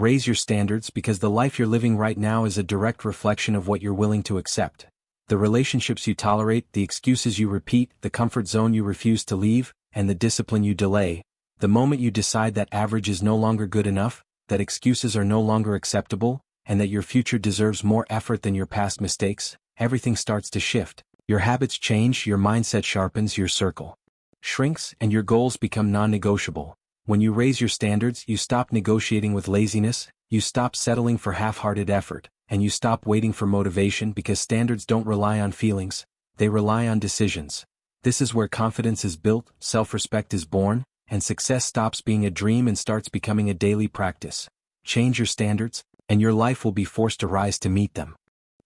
Raise your standards because the life you're living right now is a direct reflection of what you're willing to accept. The relationships you tolerate, the excuses you repeat, the comfort zone you refuse to leave, and the discipline you delay. The moment you decide that average is no longer good enough, that excuses are no longer acceptable, and that your future deserves more effort than your past mistakes, everything starts to shift. Your habits change, your mindset sharpens, your circle shrinks, and your goals become non-negotiable. When you raise your standards, you stop negotiating with laziness, you stop settling for half-hearted effort, and you stop waiting for motivation because standards don't rely on feelings, they rely on decisions. This is where confidence is built, self-respect is born, and success stops being a dream and starts becoming a daily practice. Change your standards, and your life will be forced to rise to meet them.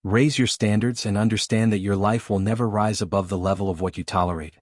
Raise your standards and understand that your life will never rise above the level of what you tolerate.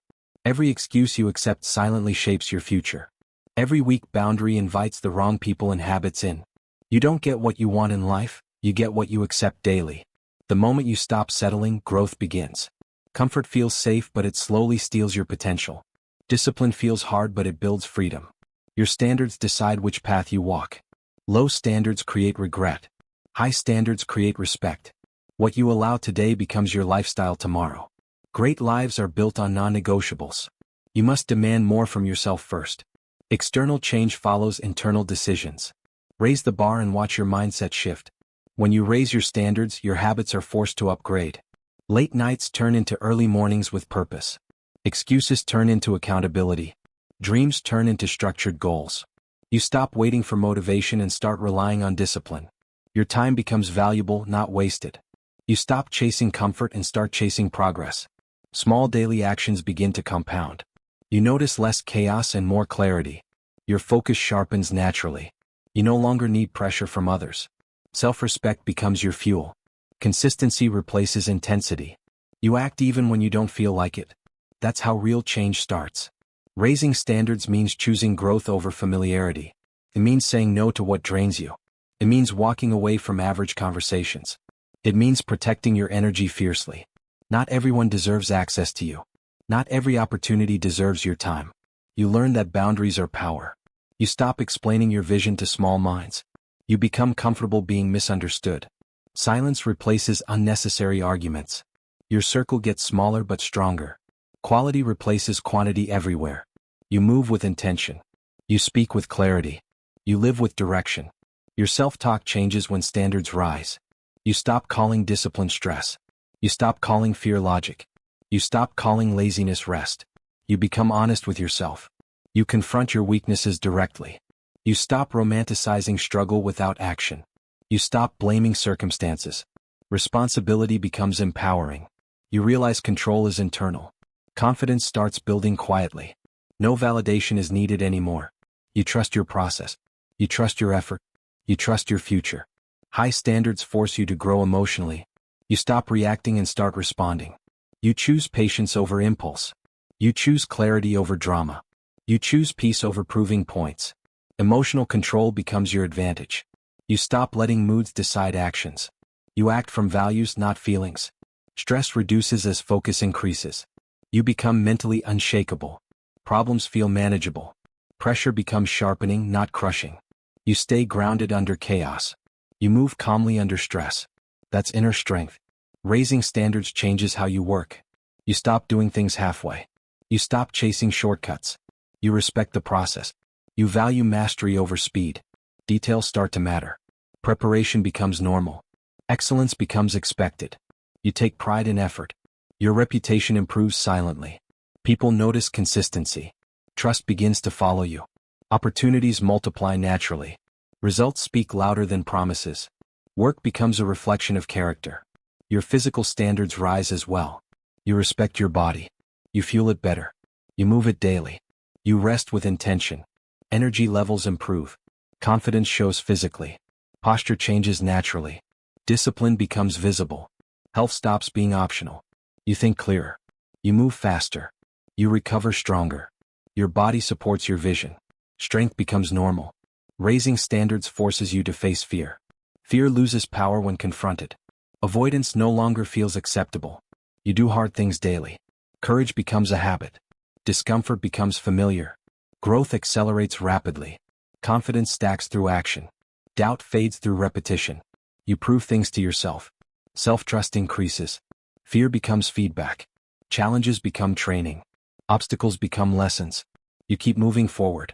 Every excuse you accept silently shapes your future. Every weak boundary invites the wrong people and habits in. You don't get what you want in life, you get what you accept daily. The moment you stop settling, growth begins. Comfort feels safe, but it slowly steals your potential. Discipline feels hard, but it builds freedom. Your standards decide which path you walk. Low standards create regret. High standards create respect. What you allow today becomes your lifestyle tomorrow. Great lives are built on non-negotiables. You must demand more from yourself first. External change follows internal decisions. Raise the bar and watch your mindset shift. When you raise your standards, your habits are forced to upgrade. Late nights turn into early mornings with purpose. Excuses turn into accountability. Dreams turn into structured goals. You stop waiting for motivation and start relying on discipline. Your time becomes valuable, not wasted. You stop chasing comfort and start chasing progress. Small daily actions begin to compound. You notice less chaos and more clarity. Your focus sharpens naturally. You no longer need pressure from others. Self-respect becomes your fuel. Consistency replaces intensity. You act even when you don't feel like it. That's how real change starts. Raising standards means choosing growth over familiarity. It means saying no to what drains you. It means walking away from average conversations. It means protecting your energy fiercely. Not everyone deserves access to you. Not every opportunity deserves your time. You learn that boundaries are power. You stop explaining your vision to small minds. You become comfortable being misunderstood. Silence replaces unnecessary arguments. Your circle gets smaller but stronger. Quality replaces quantity everywhere. You move with intention. You speak with clarity. You live with direction. Your self-talk changes when standards rise. You stop calling discipline stress. You stop calling fear logic. You stop calling laziness rest. You become honest with yourself. You confront your weaknesses directly. You stop romanticizing struggle without action. You stop blaming circumstances. Responsibility becomes empowering. You realize control is internal. Confidence starts building quietly. No validation is needed anymore. You trust your process. You trust your effort. You trust your future. High standards force you to grow emotionally. You stop reacting and start responding. You choose patience over impulse. You choose clarity over drama. You choose peace over proving points. Emotional control becomes your advantage. You stop letting moods decide actions. You act from values, not feelings. Stress reduces as focus increases. You become mentally unshakable. Problems feel manageable. Pressure becomes sharpening, not crushing. You stay grounded under chaos. You move calmly under stress. That's inner strength. Raising standards changes how you work. You stop doing things halfway. You stop chasing shortcuts. You respect the process. You value mastery over speed. Details start to matter. Preparation becomes normal. Excellence becomes expected. You take pride in effort. Your reputation improves silently. People notice consistency. Trust begins to follow you. Opportunities multiply naturally. Results speak louder than promises. Work becomes a reflection of character. Your physical standards rise as well. You respect your body. You fuel it better. You move it daily. You rest with intention. Energy levels improve. Confidence shows physically. Posture changes naturally. Discipline becomes visible. Health stops being optional. You think clearer. You move faster. You recover stronger. Your body supports your vision. Strength becomes normal. Raising standards forces you to face fear. Fear loses power when confronted. Avoidance no longer feels acceptable. You do hard things daily. Courage becomes a habit. Discomfort becomes familiar. Growth accelerates rapidly. Confidence stacks through action. Doubt fades through repetition. You prove things to yourself. Self-trust increases. Fear becomes feedback. Challenges become training. Obstacles become lessons. You keep moving forward.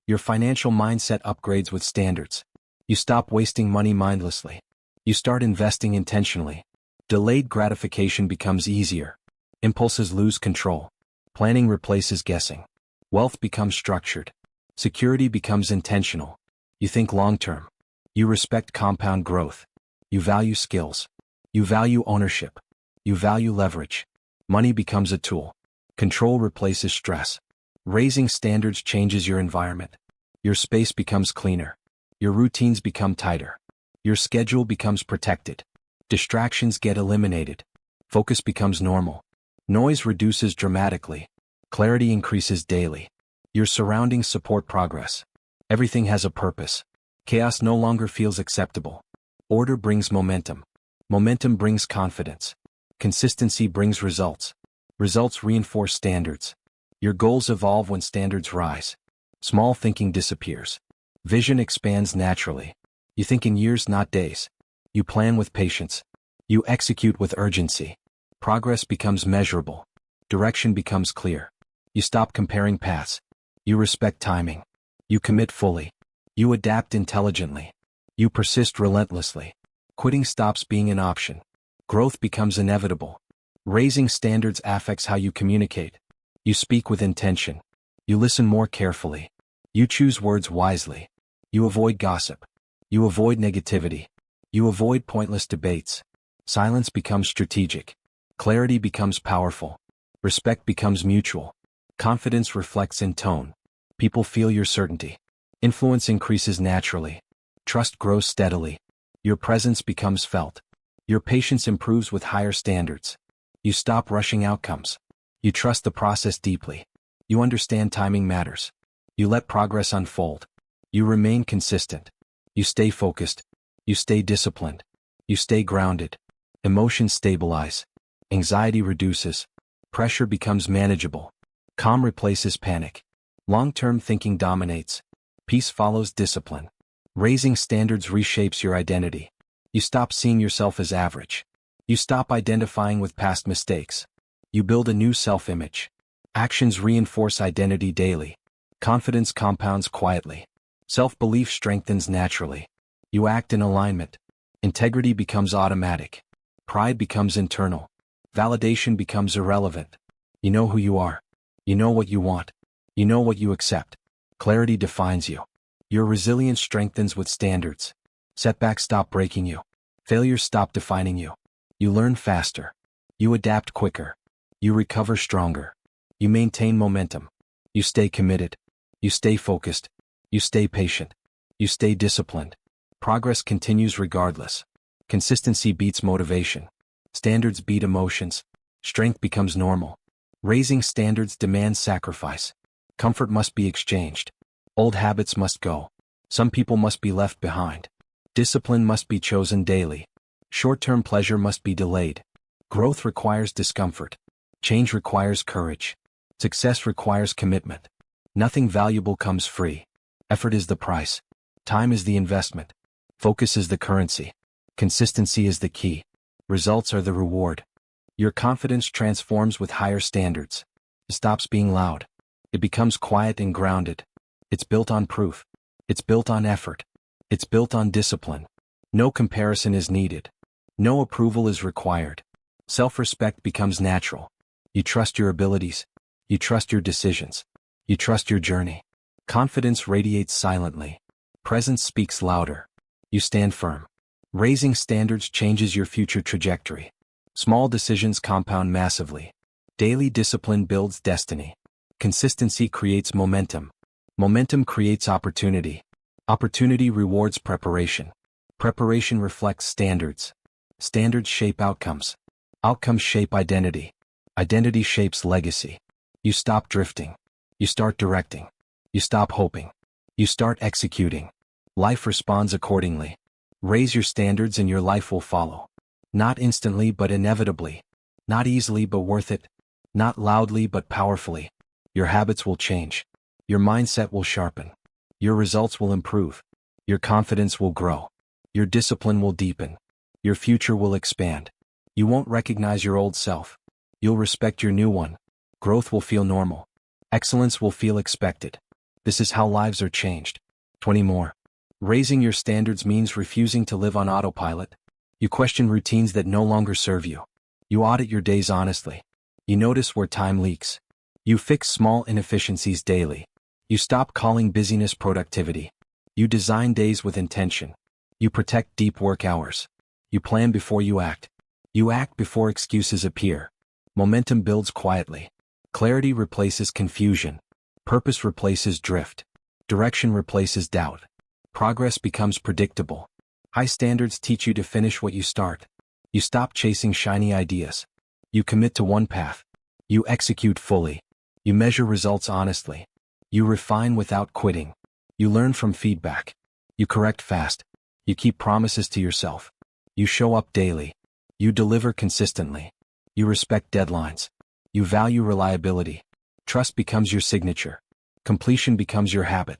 Your financial mindset upgrades with standards. You stop wasting money mindlessly. You start investing intentionally. Delayed gratification becomes easier. Impulses lose control. Planning replaces guessing. Wealth becomes structured. Security becomes intentional. You think long-term. You respect compound growth. You value skills. You value ownership. You value leverage. Money becomes a tool. Control replaces stress. Raising standards changes your environment. Your space becomes cleaner. Your routines become tighter. Your schedule becomes protected. Distractions get eliminated. Focus becomes normal. Noise reduces dramatically. Clarity increases daily. Your surroundings support progress. Everything has a purpose. Chaos no longer feels acceptable. Order brings momentum. Momentum brings confidence. Consistency brings results. Results reinforce standards. Your goals evolve when standards rise. Small thinking disappears. Vision expands naturally. You think in years, not days. You plan with patience. You execute with urgency. Progress becomes measurable. Direction becomes clear. You stop comparing paths. You respect timing. You commit fully. You adapt intelligently. You persist relentlessly. Quitting stops being an option. Growth becomes inevitable. Raising standards affects how you communicate. You speak with intention. You listen more carefully. You choose words wisely. You avoid gossip. You avoid negativity. You avoid pointless debates. Silence becomes strategic. Clarity becomes powerful. Respect becomes mutual. Confidence reflects in tone. People feel your certainty. Influence increases naturally. Trust grows steadily. Your presence becomes felt. Your patience improves with higher standards. You stop rushing outcomes. You trust the process deeply. You understand timing matters. You let progress unfold. You remain consistent. You stay focused. You stay disciplined. You stay grounded. Emotions stabilize. Anxiety reduces. Pressure becomes manageable. Calm replaces panic. Long-term thinking dominates. Peace follows discipline. Raising standards reshapes your identity. You stop seeing yourself as average. You stop identifying with past mistakes. You build a new self-image. Actions reinforce identity daily. Confidence compounds quietly. Self-belief strengthens naturally. You act in alignment. Integrity becomes automatic. Pride becomes internal. Validation becomes irrelevant. You know who you are. You know what you want. You know what you accept. Clarity defines you. Your resilience strengthens with standards. Setbacks stop breaking you. Failures stop defining you. You learn faster. You adapt quicker. You recover stronger. You maintain momentum. You stay committed. You stay focused. You stay patient. You stay disciplined. Progress continues regardless. Consistency beats motivation. Standards beat emotions. Strength becomes normal. Raising standards demands sacrifice. Comfort must be exchanged. Old habits must go. Some people must be left behind. Discipline must be chosen daily. Short-term pleasure must be delayed. Growth requires discomfort. Change requires courage. Success requires commitment. Nothing valuable comes free. Effort is the price. Time is the investment. Focus is the currency. Consistency is the key. Results are the reward. Your confidence transforms with higher standards. It stops being loud. It becomes quiet and grounded. It's built on proof. It's built on effort. It's built on discipline. No comparison is needed. No approval is required. Self-respect becomes natural. You trust your abilities. You trust your decisions. You trust your journey. Confidence radiates silently. Presence speaks louder. You stand firm. Raising standards changes your future trajectory. Small decisions compound massively. Daily discipline builds destiny. Consistency creates momentum. Momentum creates opportunity. Opportunity rewards preparation. Preparation reflects standards. Standards shape outcomes. Outcomes shape identity. Identity shapes legacy. You stop drifting. You start directing. You stop hoping. You start executing. Life responds accordingly. Raise your standards and your life will follow. Not instantly but inevitably. Not easily but worth it. Not loudly but powerfully. Your habits will change. Your mindset will sharpen. Your results will improve. Your confidence will grow. Your discipline will deepen. Your future will expand. You won't recognize your old self. You'll respect your new one. Growth will feel normal. Excellence will feel expected. This is how lives are changed. 20 more. Raising your standards means refusing to live on autopilot. You question routines that no longer serve you. You audit your days honestly. You notice where time leaks. You fix small inefficiencies daily. You stop calling busyness productivity. You design days with intention. You protect deep work hours. You plan before you act. You act before excuses appear. Momentum builds quietly. Clarity replaces confusion. Purpose replaces drift. Direction replaces doubt. Progress becomes predictable. High standards teach you to finish what you start. You stop chasing shiny ideas. You commit to one path. You execute fully. You measure results honestly. You refine without quitting. You learn from feedback. You correct fast. You keep promises to yourself. You show up daily. You deliver consistently. You respect deadlines. You value reliability. Trust becomes your signature. Completion becomes your habit.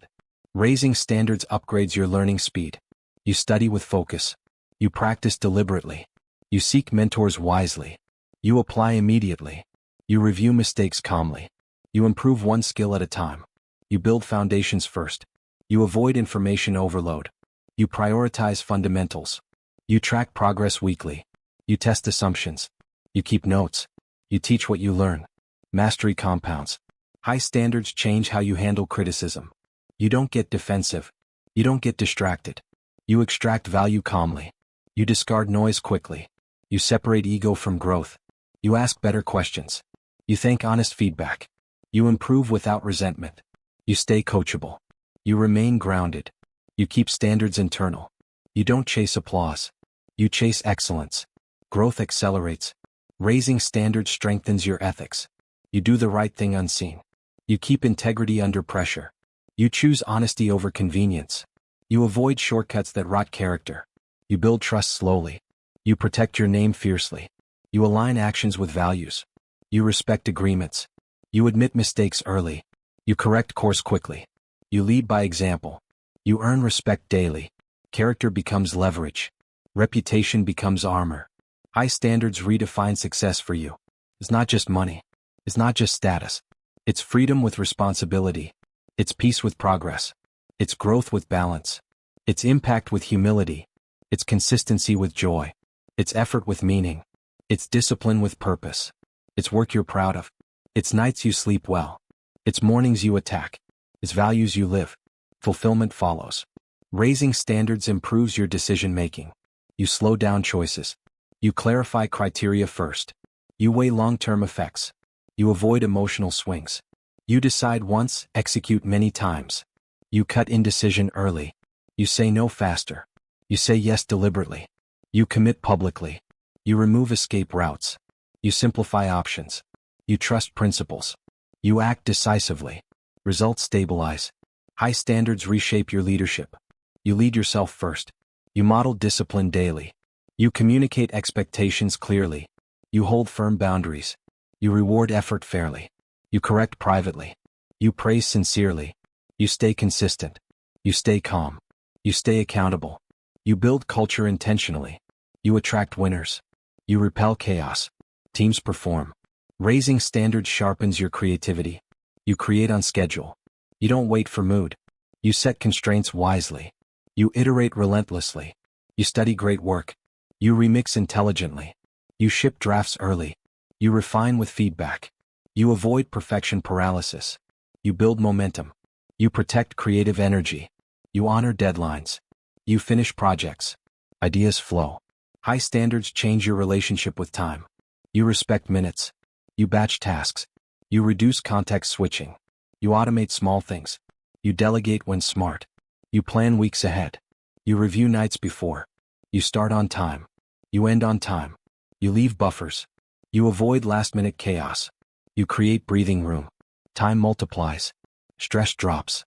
Raising standards upgrades your learning speed. You study with focus. You practice deliberately. You seek mentors wisely. You apply immediately. You review mistakes calmly. You improve one skill at a time. You build foundations first. You avoid information overload. You prioritize fundamentals. You track progress weekly. You test assumptions. You keep notes. You teach what you learn. Mastery compounds. High standards change how you handle criticism. You don't get defensive. You don't get distracted. You extract value calmly. You discard noise quickly. You separate ego from growth. You ask better questions. You thank honest feedback. You improve without resentment. You stay coachable. You remain grounded. You keep standards internal. You don't chase applause. You chase excellence. Growth accelerates. Raising standards strengthens your ethics. You do the right thing unseen. You keep integrity under pressure. You choose honesty over convenience. You avoid shortcuts that rot character. You build trust slowly. You protect your name fiercely. You align actions with values. You respect agreements. You admit mistakes early. You correct course quickly. You lead by example. You earn respect daily. Character becomes leverage. Reputation becomes armor. High standards redefine success for you. It's not just money. It's not just status. It's freedom with responsibility. It's peace with progress. It's growth with balance. It's impact with humility. It's consistency with joy. It's effort with meaning. It's discipline with purpose. It's work you're proud of. It's nights you sleep well. It's mornings you attack. It's values you live. Fulfillment follows. Raising standards improves your decision-making. You slow down choices. You clarify criteria first. You weigh long-term effects. You avoid emotional swings. You decide once, execute many times. You cut indecision early. You say no faster. You say yes deliberately. You commit publicly. You remove escape routes. You simplify options. You trust principles. You act decisively. Results stabilize. High standards reshape your leadership. You lead yourself first. You model discipline daily. You communicate expectations clearly. You hold firm boundaries. You reward effort fairly. You correct privately. You praise sincerely. You stay consistent. You stay calm. You stay accountable. You build culture intentionally. You attract winners. You repel chaos. Teams perform. Raising standards sharpens your creativity. You create on schedule. You don't wait for mood. You set constraints wisely. You iterate relentlessly. You study great work. You remix intelligently. You ship drafts early. You refine with feedback. You avoid perfection paralysis. You build momentum. You protect creative energy. You honor deadlines. You finish projects. Ideas flow. High standards change your relationship with time. You respect minutes. You batch tasks. You reduce context switching. You automate small things. You delegate when smart. You plan weeks ahead. You review nights before. You start on time. You end on time. You leave buffers. You avoid last-minute chaos. You create breathing room. Time multiplies. Stress drops.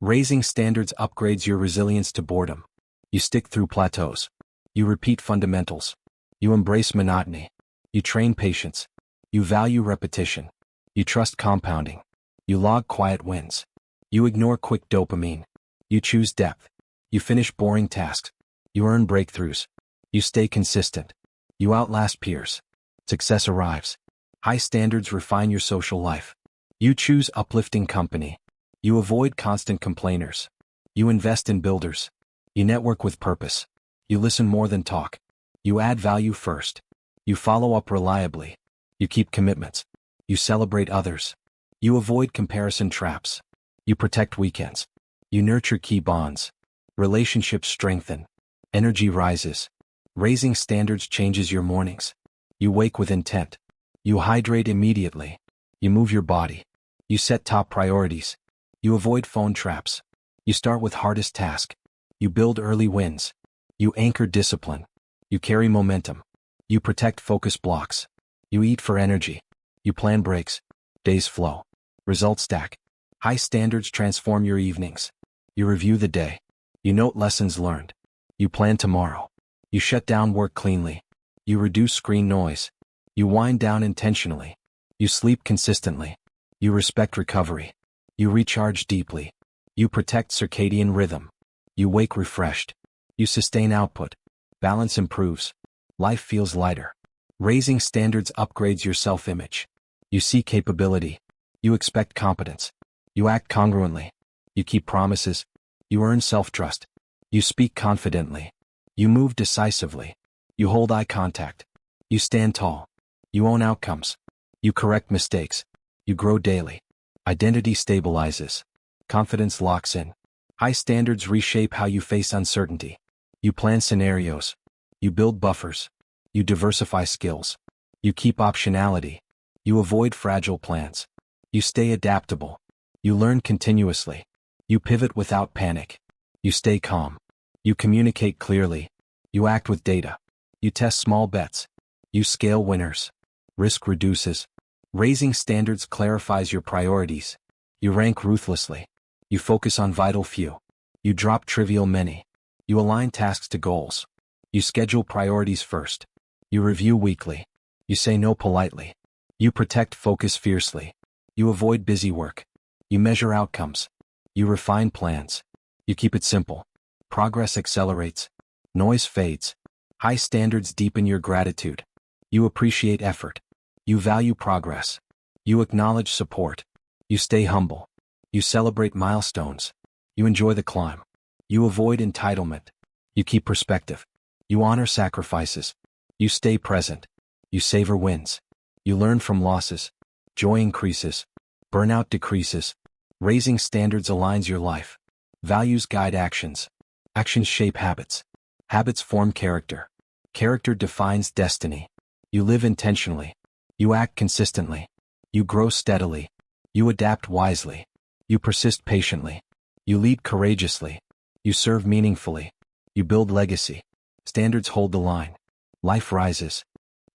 Raising standards upgrades your resilience to boredom. You stick through plateaus. You repeat fundamentals. You embrace monotony. You train patience. You value repetition. You trust compounding. You log quiet wins. You ignore quick dopamine. You choose depth. You finish boring tasks. You earn breakthroughs. You stay consistent. You outlast peers. Success arrives. High standards refine your social life. You choose uplifting company. You avoid constant complainers. You invest in builders. You network with purpose. You listen more than talk. You add value first. You follow up reliably. You keep commitments. You celebrate others. You avoid comparison traps. You protect weekends. You nurture key bonds. Relationships strengthen. Energy rises. Raising standards changes your mornings. You wake with intent. You hydrate immediately. You move your body. You set top priorities. You avoid phone traps. You start with hardest task. You build early wins. You anchor discipline. You carry momentum. You protect focus blocks. You eat for energy. You plan breaks. Days flow. Results stack. High standards transform your evenings. You review the day. You note lessons learned. You plan tomorrow. You shut down work cleanly. You reduce screen noise. You wind down intentionally. You sleep consistently. You respect recovery. You recharge deeply. You protect circadian rhythm. You wake refreshed. You sustain output. Balance improves. Life feels lighter. Raising standards upgrades your self-image. You see capability. You expect competence. You act congruently. You keep promises. You earn self-trust. You speak confidently. You move decisively. You hold eye contact. You stand tall. You own outcomes. You correct mistakes. You grow daily. Identity stabilizes. Confidence locks in. High standards reshape how you face uncertainty. You plan scenarios. You build buffers. You diversify skills. You keep optionality. You avoid fragile plans. You stay adaptable. You learn continuously. You pivot without panic. You stay calm. You communicate clearly. You act with data. You test small bets. You scale winners. Risk reduces. Raising standards clarifies your priorities. You rank ruthlessly. You focus on vital few. You drop trivial many. You align tasks to goals. You schedule priorities first. You review weekly. You say no politely. You protect focus fiercely. You avoid busy work. You measure outcomes. You refine plans. You keep it simple. Progress accelerates. Noise fades. High standards deepen your gratitude. You appreciate effort. You value progress. You acknowledge support. You stay humble. You celebrate milestones. You enjoy the climb. You avoid entitlement. You keep perspective. You honor sacrifices. You stay present. You savor wins. You learn from losses. Joy increases. Burnout decreases. Raising standards aligns your life. Values guide actions. Actions shape habits. Habits form character. Character defines destiny. You live intentionally. You act consistently. You grow steadily. You adapt wisely. You persist patiently. You lead courageously. You serve meaningfully. You build legacy. Standards hold the line. Life rises.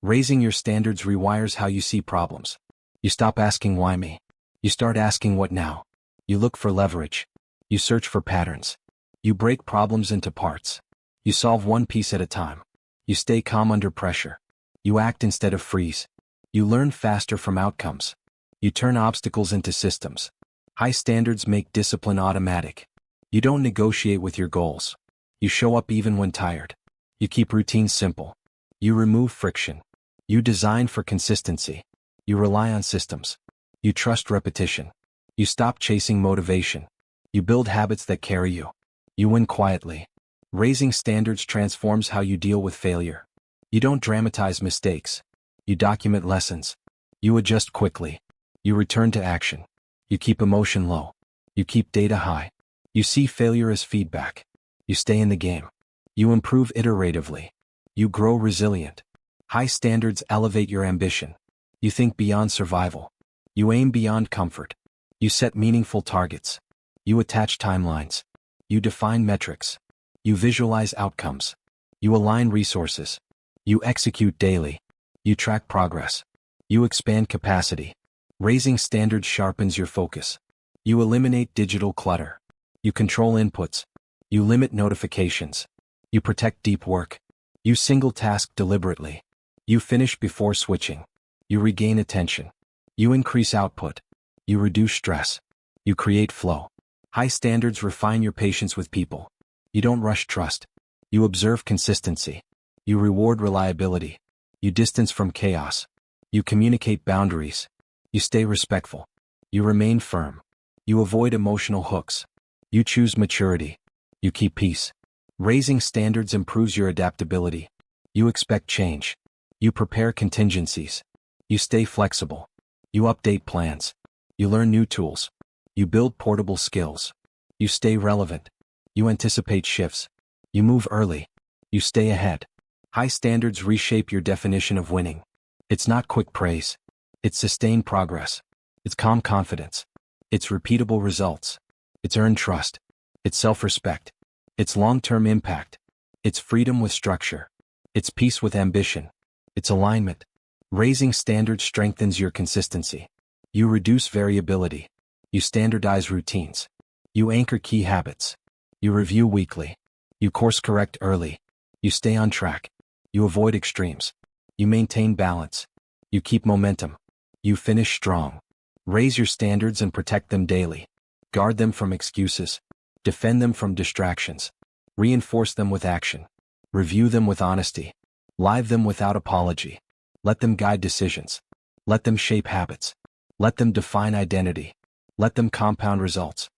Raising your standards rewires how you see problems. You stop asking why me. You start asking what now. You look for leverage. You search for patterns. You break problems into parts. You solve one piece at a time. You stay calm under pressure. You act instead of freeze. You learn faster from outcomes. You turn obstacles into systems. High standards make discipline automatic. You don't negotiate with your goals. You show up even when tired. You keep routines simple. You remove friction. You design for consistency. You rely on systems. You trust repetition. You stop chasing motivation. You build habits that carry you. You win quietly. Raising standards transforms how you deal with failure. You don't dramatize mistakes. You document lessons. You adjust quickly. You return to action. You keep emotion low. You keep data high. You see failure as feedback. You stay in the game. You improve iteratively. You grow resilient. High standards elevate your ambition. You think beyond survival. You aim beyond comfort. You set meaningful targets. You attach timelines. You define metrics. You visualize outcomes. You align resources. You execute daily. You track progress. You expand capacity. Raising standards sharpens your focus. You eliminate digital clutter. You control inputs. You limit notifications. You protect deep work. You single task deliberately. You finish before switching. You regain attention. You increase output. You reduce stress. You create flow. High standards refine your patience with people. You don't rush trust. You observe consistency. You reward reliability. You distance from chaos. You communicate boundaries. You stay respectful. You remain firm. You avoid emotional hooks. You choose maturity. You keep peace. Raising standards improves your adaptability. You expect change. You prepare contingencies. You stay flexible. You update plans. You learn new tools. You build portable skills. You stay relevant. You anticipate shifts. You move early. You stay ahead. High standards reshape your definition of winning. It's not quick praise. It's sustained progress. It's calm confidence. It's repeatable results. It's earned trust. It's self-respect. It's long-term impact. It's freedom with structure. It's peace with ambition. It's alignment. Raising standards strengthens your consistency. You reduce variability. You standardize routines. You anchor key habits. You review weekly. You course-correct early. You stay on track. You avoid extremes. You maintain balance. You keep momentum. You finish strong. Raise your standards and protect them daily. Guard them from excuses. Defend them from distractions. Reinforce them with action. Review them with honesty. Live them without apology. Let them guide decisions. Let them shape habits. Let them define identity. Let them compound results.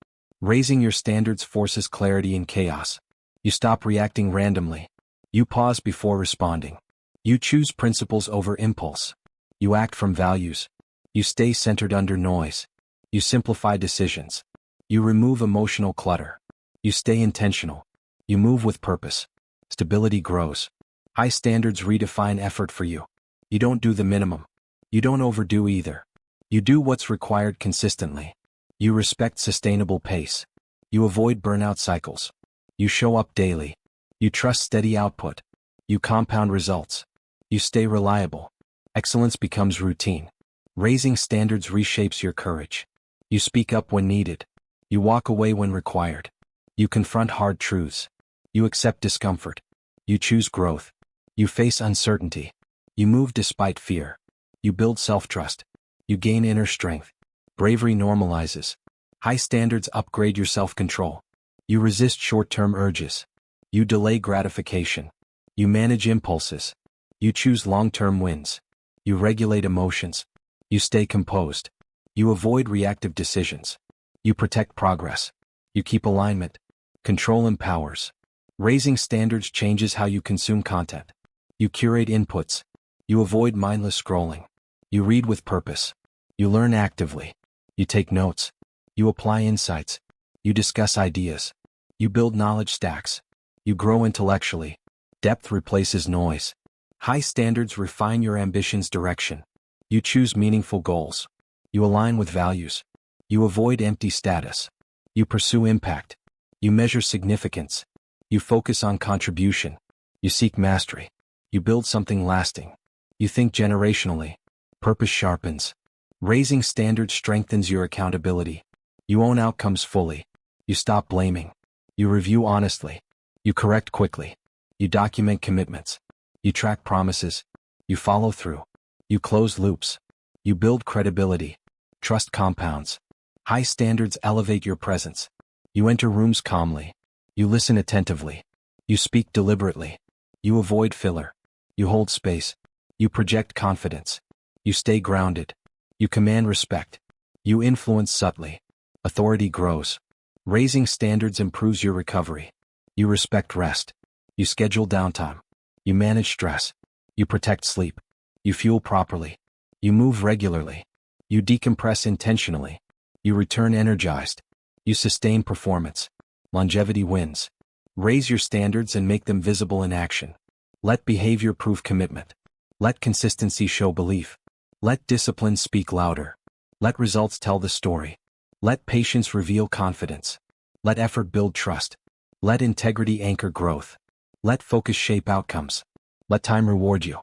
Raising your standards forces clarity in chaos. You stop reacting randomly. You pause before responding. You choose principles over impulse. You act from values. You stay centered under noise. You simplify decisions. You remove emotional clutter. You stay intentional. You move with purpose. Stability grows. High standards redefine effort for you. You don't do the minimum. You don't overdo either. You do what's required consistently. You respect sustainable pace. You avoid burnout cycles. You show up daily. You trust steady output. You compound results. You stay reliable. Excellence becomes routine. Raising standards reshapes your courage. You speak up when needed. You walk away when required. You confront hard truths. You accept discomfort. You choose growth. You face uncertainty. You move despite fear. You build self-trust. You gain inner strength. Bravery normalizes. High standards upgrade your self-control. You resist short-term urges. You delay gratification. You manage impulses. You choose long-term wins. You regulate emotions. You stay composed. You avoid reactive decisions. You protect progress. You keep alignment. Control empowers. Raising standards changes how you consume content. You curate inputs. You avoid mindless scrolling. You read with purpose. You learn actively. You take notes. You apply insights. You discuss ideas. You build knowledge stacks. You grow intellectually. Depth replaces noise. High standards refine your ambition's direction. You choose meaningful goals. You align with values. You avoid empty status. You pursue impact. You measure significance. You focus on contribution. You seek mastery. You build something lasting. You think generationally. Purpose sharpens. Raising standards strengthens your accountability. You own outcomes fully. You stop blaming. You review honestly. You correct quickly. You document commitments. You track promises. You follow through. You close loops. You build credibility. Trust compounds. High standards elevate your presence. You enter rooms calmly. You listen attentively. You speak deliberately. You avoid filler. You hold space. You project confidence. You stay grounded. You command respect. You influence subtly. Authority grows. Raising standards improves your recovery. You respect rest. You schedule downtime. You manage stress. You protect sleep. You fuel properly. You move regularly. You decompress intentionally. You return energized. You sustain performance. Longevity wins. Raise your standards and make them visible in action. Let behavior prove commitment. Let consistency show belief. Let discipline speak louder. Let results tell the story. Let patience reveal confidence. Let effort build trust. Let integrity anchor growth. Let focus shape outcomes. Let time reward you.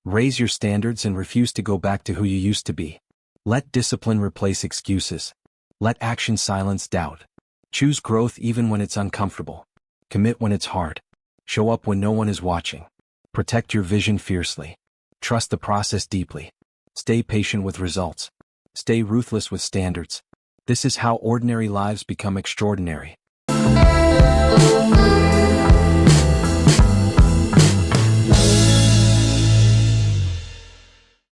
Raise your standards and refuse to go back to who you used to be. Let discipline replace excuses. Let action silence doubt. Choose growth even when it's uncomfortable. Commit when it's hard. Show up when no one is watching. Protect your vision fiercely. Trust the process deeply. Stay patient with results. Stay ruthless with standards. This is how ordinary lives become extraordinary.